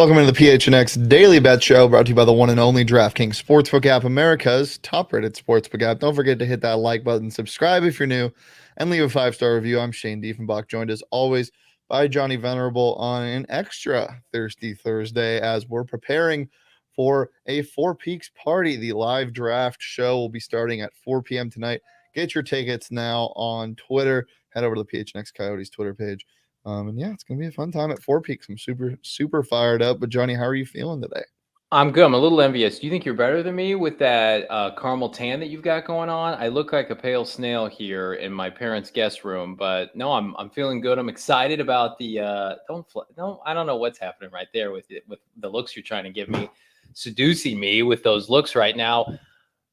Welcome into the PHNX Daily Bet Show, brought to you by the one and only DraftKings Sportsbook app, America's top-rated sportsbook app. Don't forget to hit that like button, subscribe if you're new, and leave a 5-star review. I'm Shane Diefenbach, joined as always by Johnny Venerable on an extra Thirsty Thursday as we're preparing for a Four Peaks party. The live draft show will be starting at 4 p.m. tonight. Get your tickets now on Twitter. Head over to the PHNX Coyotes Twitter page. And yeah, it's going to be a fun time at Four Peaks. I'm super fired up. But Johnny, how are you feeling today? I'm good. I'm a little envious. Do you think you're better than me with that caramel tan that you've got going on? I look like a pale snail here in my parents' guest room, but no, I'm feeling good. I'm excited about the I don't know what's happening right there with the looks you're trying to give me, seducing me with those looks right now.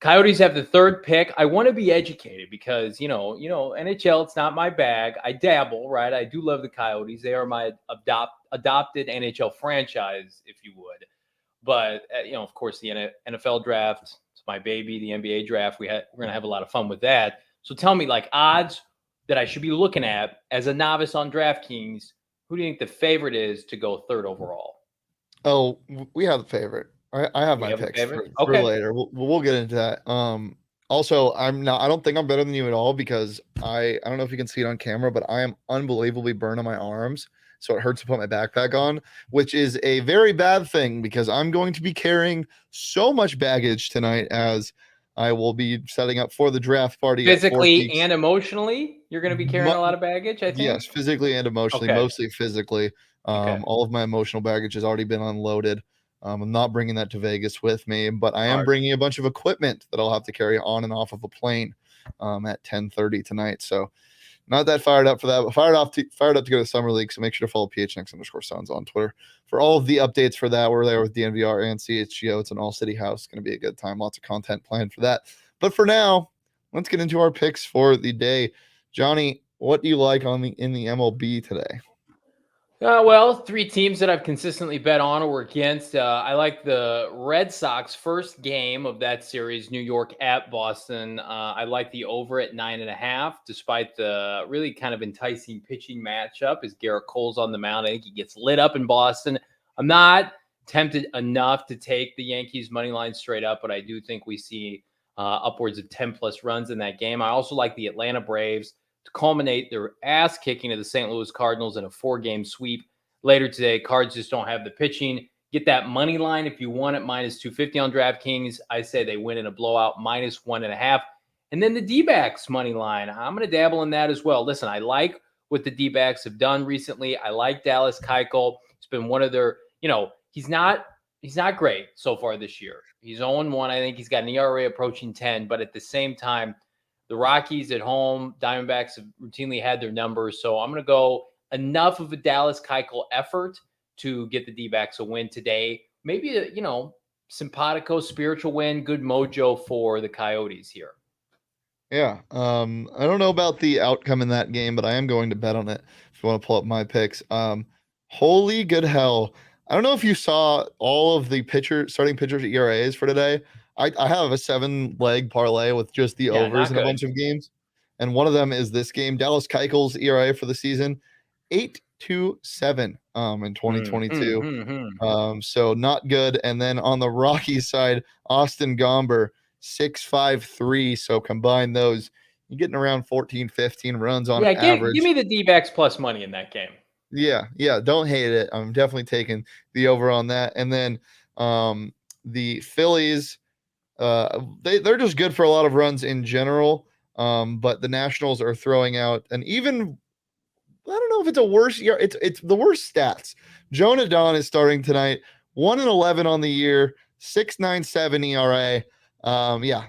Coyotes have the third pick. I want to be educated because, you know, NHL, it's not my bag. I dabble, right? I do love the Coyotes. They are my adopted NHL franchise, if you would. But, of course, the NFL draft, it's my baby, the NBA draft. We're going to have a lot of fun with that. So tell me, like, odds that I should be looking at as a novice on DraftKings, who do you think the favorite is to go third overall? Oh, we have the favorite. I have my picks for later. We'll get into that. Also, I don't think I'm better than you at all because I don't know if you can see it on camera, but I am unbelievably burned on my arms. So it hurts to put my backpack on, which is a very bad thing because I'm going to be carrying so much baggage tonight as I will be setting up for the draft party. Physically and emotionally, you're going to be carrying a lot of baggage, I think? Yes, physically and emotionally, mostly physically. All of my emotional baggage has already been unloaded. I'm not bringing that to Vegas with me, but I am bringing a bunch of equipment that I'll have to carry on and off of a plane at 10:30 tonight. So not that fired up for that, but fired up to go to Summer League. So make sure to follow PHNX_Suns on Twitter for all of the updates for that. We're there with DNVR and CHGO. It's an all-city house. It's going to be a good time. Lots of content planned for that. But for now, let's get into our picks for the day. Johnny, what do you like in the MLB today? Well, three teams that I've consistently bet on or against. I like the Red Sox first game of that series, New York at Boston. I like the over at 9.5, despite the really kind of enticing pitching matchup as Garrett Cole's on the mound. I think he gets lit up in Boston. I'm not tempted enough to take the Yankees money line straight up, but I do think we see upwards of 10 plus runs in that game. I also like the Atlanta Braves to culminate their ass kicking of the St. Louis Cardinals in a 4-game sweep later today. Cards just don't have the pitching. Get that money line if you want it, -250 on DraftKings. I say they win in a blowout, -1.5. And then the D-backs money line. I'm going to dabble in that as well. Listen, I like what the D-backs have done recently. I like Dallas Keuchel. It's been one of their, he's not great so far this year. He's 0-1. I think he's got an ERA approaching 10, but at the same time, the Rockies at home, Diamondbacks have routinely had their numbers. So I'm going to go enough of a Dallas Keuchel effort to get the D-backs a win today. Maybe a, simpatico spiritual win, good mojo for the Coyotes here. Yeah. I don't know about the outcome in that game, but I am going to bet on it if you want to pull up my picks. Holy good hell. I don't know if you saw all of the starting pitchers ERAs for today. I have a 7-leg parlay with just the overs in a bunch of games. And one of them is this game. Dallas Keuchel's ERA for the season, 8.27 in 2022. So not good. And then on the Rockies side, Austin Gomber, 6.53. So combine those, you're getting around 14, 15 runs on average. Give me the D-backs plus money in that game. Yeah. Don't hate it. I'm definitely taking the over on that. And then the Phillies, they're just good for a lot of runs in general. But the Nationals are throwing out an even, I don't know if it's a worse year. It's the worst stats. Jonah Don is starting tonight, 1-11 on the year, 6.97 ERA.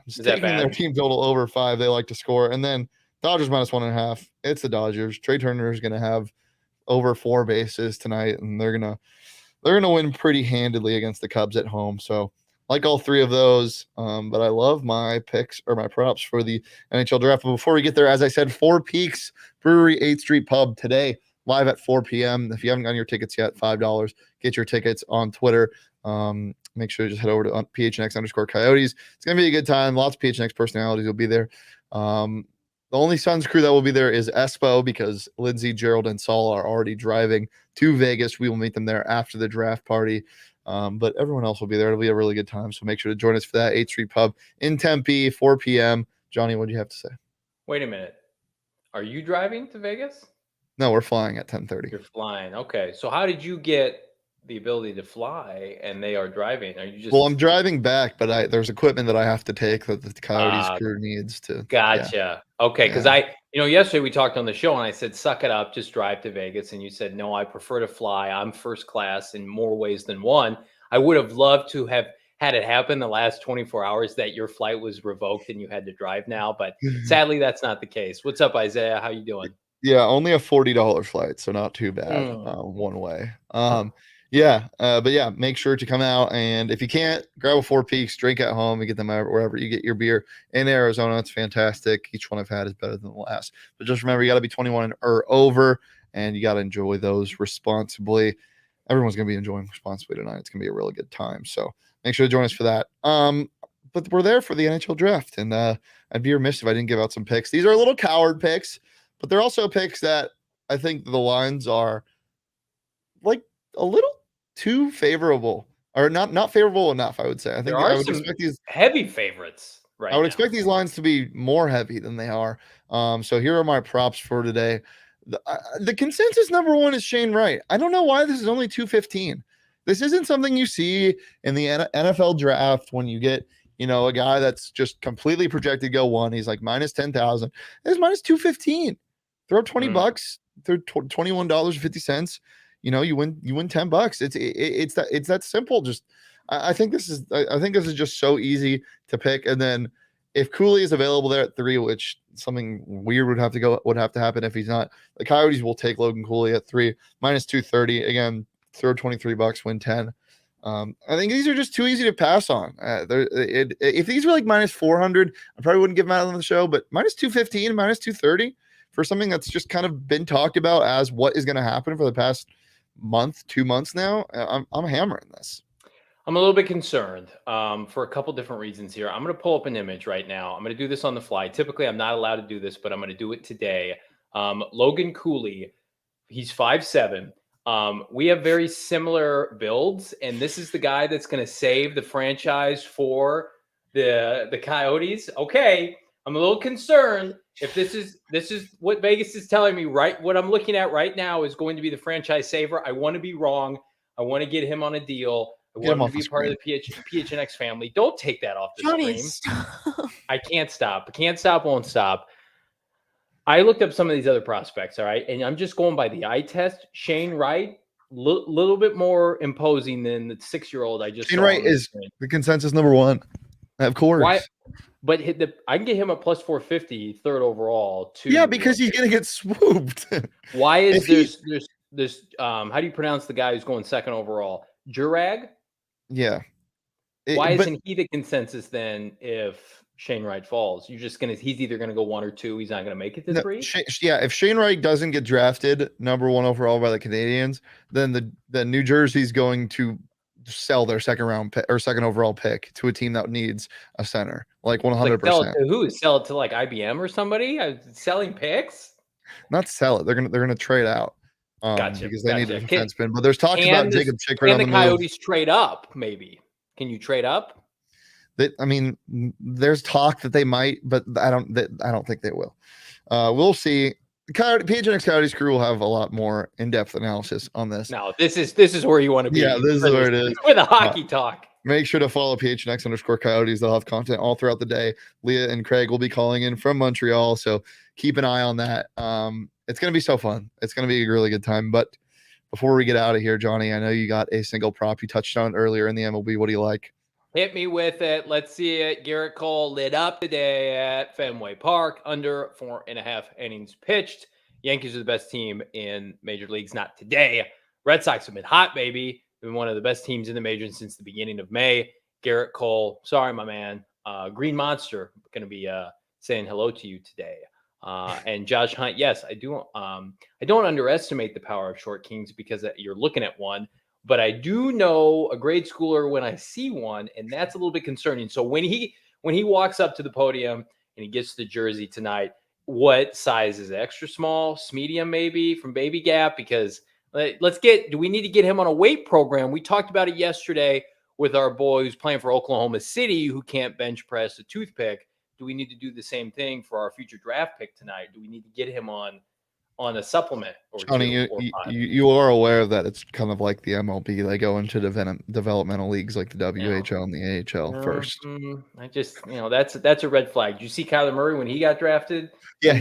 Just taking their team total over 5. They like to score. And then Dodgers -1.5. It's the Dodgers. Trey Turner is going to have over 4 bases tonight, and they're gonna win pretty handedly against the Cubs at home. So like all three of those, but I love my picks or my props for the NHL draft. But before we get there, as I said, Four Peaks Brewery, 8th Street Pub today, live at 4 p.m. If you haven't gotten your tickets yet, $5. Get your tickets on Twitter. Make sure to just head over to PHNX_Coyotes. It's going to be a good time. Lots of PHNX personalities will be there. The only Suns crew that will be there is Espo, because Lindsey, Gerald, and Saul are already driving to Vegas. We will meet them there after the draft party. But everyone else will be there. It'll be a really good time. So make sure to join us for that. 8th Street Pub in Tempe, 4 p.m. Johnny, what do you have to say? Wait a minute. Are you driving to Vegas? No, we're flying at 10:30. You're flying. Okay. So how did you get the ability to fly and they are driving? Are you just Well, I'm driving back, but there's equipment that I have to take that the Coyotes crew needs to. Gotcha. Yeah. Okay. Because yesterday we talked on the show and I said, suck it up, just drive to Vegas. And you said, no, I prefer to fly. I'm first class in more ways than one. I would have loved to have had it happen the last 24 hours that your flight was revoked and you had to drive now. But sadly, that's not the case. What's up, Isaiah? How you doing? Yeah, only a $40 flight, so not too bad one way. But yeah, make sure to come out, and if you can't, grab a Four Peaks, drink at home, and get them wherever you get your beer. In Arizona, it's fantastic. Each one I've had is better than the last. But just remember, you got to be 21 or over, and you got to enjoy those responsibly. Everyone's going to be enjoying responsibly tonight. It's going to be a really good time, so make sure to join us for that. But we're there for the NHL draft, and I'd be remiss if I didn't give out some picks. These are little coward picks, but they're also picks that I think the lines are like a little too favorable, or not favorable enough, I would say. I think I would expect these heavy favorites right I would now. expect these lines to be more heavy than they are. So here are my props for today. The consensus number one is Shane Wright. I don't know why this is only 215. This isn't something you see in the NFL draft when you get, a guy that's just completely projected to go one. He's like minus 10,000. It's minus 215. Throw $20, throw $21.50. You win $10. It's that simple. Just I think this is just so easy to pick. And then if Cooley is available there at 3, which something weird would have to happen if he's not, the Coyotes will take Logan Cooley at 3, minus 230. Again, throw $23, win 10. I think these are just too easy to pass on. If these were like minus 400, I probably wouldn't give them out on the show, but minus 215, minus 230 for something that's just kind of been talked about as what is going to happen for the past month, 2 months now, I'm hammering this. I'm a little bit concerned for a couple different reasons here. I'm going to pull up an image right now. I'm going to do this on the fly. Typically, I'm not allowed to do this, but I'm going to do it today. Logan Cooley, he's 5'7". We have very similar builds, and this is the guy that's going to save the franchise for the Coyotes. Okay, I'm a little concerned if this is what Vegas is telling me, right? What I'm looking at right now is going to be the franchise saver. I want to be wrong. I want to get him on a deal. I want him to be part of the PHNX family. Don't take that off the Johnny, screen. stop. I can't stop. Won't stop. I looked up some of these other prospects, all right? And I'm just going by the eye test. Shane Wright, little bit more imposing than the 6-year-old I just Shane Wright is the consensus number one. Of course. Why? But I can get him a plus 450, 3rd overall. Yeah, because he's going to get swooped. Why is there's how do you pronounce the guy who's going 2nd overall? Jurag? Yeah. Why isn't he the consensus then if Shane Wright falls? He's either going to go 1 or 2. He's not going to make it to 3. If Shane Wright doesn't get drafted number 1 overall by the Canadians, then the New Jersey's going to sell their 2nd round pick or 2nd overall pick to a team that needs a center, like 100%. Sell it to who? Sell it to like IBM or somebody? Selling picks? Not sell it. They're gonna trade out. Gotcha. Because they need a defenseman. But there's talks about Jacob Chickford on the Coyotes trade up, maybe. Can you trade up? There's talk that they might, but I don't think they will. We'll see. PHNX Coyotes crew will have a lot more in-depth analysis on this. No, this is where you want to be. Yeah, this is where it is. For the hockey talk. Make sure to follow PHNX_Coyotes. They'll have content all throughout the day. Leah and Craig will be calling in from Montreal, so keep an eye on that. It's going to be so fun. It's going to be a really good time. But before we get out of here, Johnny, I know you got a single prop you touched on earlier in the MLB. What do you like? Hit me with it. Let's see it. Garrett Cole lit up today at Fenway Park, under 4.5 innings pitched. Yankees are the best team in major leagues. Not today. Red Sox have been hot, baby. They've been one of the best teams in the majors since the beginning of May. Garrett Cole, sorry, my man. Green Monster, going to be saying hello to you today. And Josh Hunt, yes, I do. I don't underestimate the power of short kings because you're looking at one. But I do know a grade schooler when I see one, and that's a little bit concerning. So when he walks up to the podium and he gets the jersey tonight, what size is it? Extra small, medium, maybe from Baby Gap? Because do we need to get him on a weight program? We talked about it yesterday with our boy who's playing for Oklahoma City who can't bench press a toothpick. Do we need to do the same thing for our future draft pick tonight? Do we need to get him on a supplement or Johnny, two or you are aware of that. It's kind of like the MLB. They go into developmental leagues like the WHL and the AHL first. I just, that's a red flag. Did you see Kyler Murray when he got drafted? Yeah,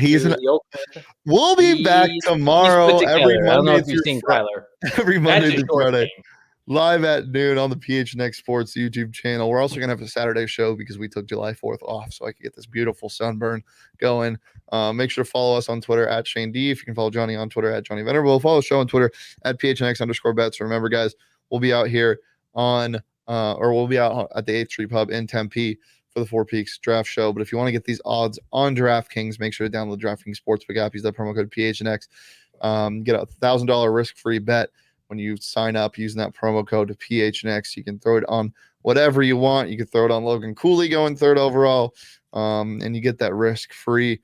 we'll be back tomorrow. Every I don't know Monday if you've seen Kyler. Every Monday through Friday. Game. Live at noon on the PHNX Sports YouTube channel. We're also going to have a Saturday show because we took July 4th off so I could get this beautiful sunburn going. Make sure to follow us on Twitter at Shane D. If you can follow Johnny on Twitter at Johnny Venerable. Follow the show on Twitter at PHNX_bets. Remember, guys, we'll be out here we'll be out at the 8th Street Pub in Tempe for the Four Peaks Draft Show. But if you want to get these odds on DraftKings, make sure to download the DraftKings Sportsbook app. Use that promo code PHNX. Get a $1,000 risk-free bet when you sign up using that promo code PHNX. You can throw it on whatever you want. You can throw it on Logan Cooley going 3rd overall, and you get that risk-free.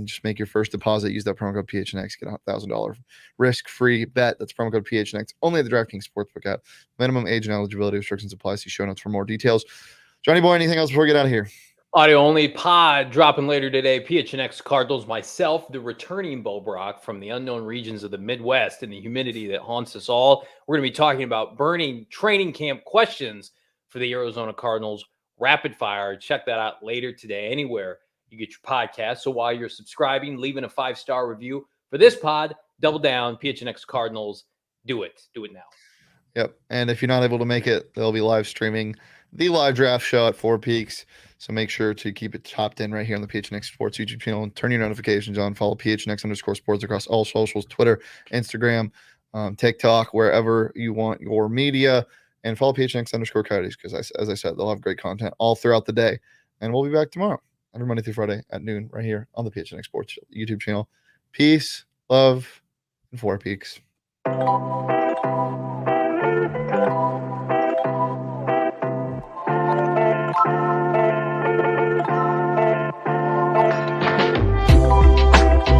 Just make your first deposit. Use that promo code PHNX. Get a $1,000 risk-free bet. That's promo code PHNX. Only at the DraftKings Sportsbook app. Minimum age and eligibility restrictions apply. See show notes for more details. Johnny boy, anything else before we get out of here? Audio only pod dropping later today. PHNX Cardinals, myself, the returning Bo Brock from the unknown regions of the Midwest and the humidity that haunts us all. We're going to be talking about burning training camp questions for the Arizona Cardinals rapid fire. Check that out later today, anywhere you get your podcast. So while you're subscribing, leaving a 5-star review for this pod, double down, PHNX Cardinals. Do it. Do it now. Yep. And if you're not able to make it, they'll be live streaming the live draft show at Four Peaks. So make sure to keep it chopped in right here on the PHNX Sports YouTube channel and turn your notifications on. Follow PHNX_sports across all socials, Twitter, Instagram, TikTok, wherever you want your media. And follow PHNX_Coyotes because, as I said, they'll have great content all throughout the day. And we'll be back tomorrow, every Monday through Friday at noon right here on the PHNX Sports YouTube channel. Peace, love, and Four Peaks.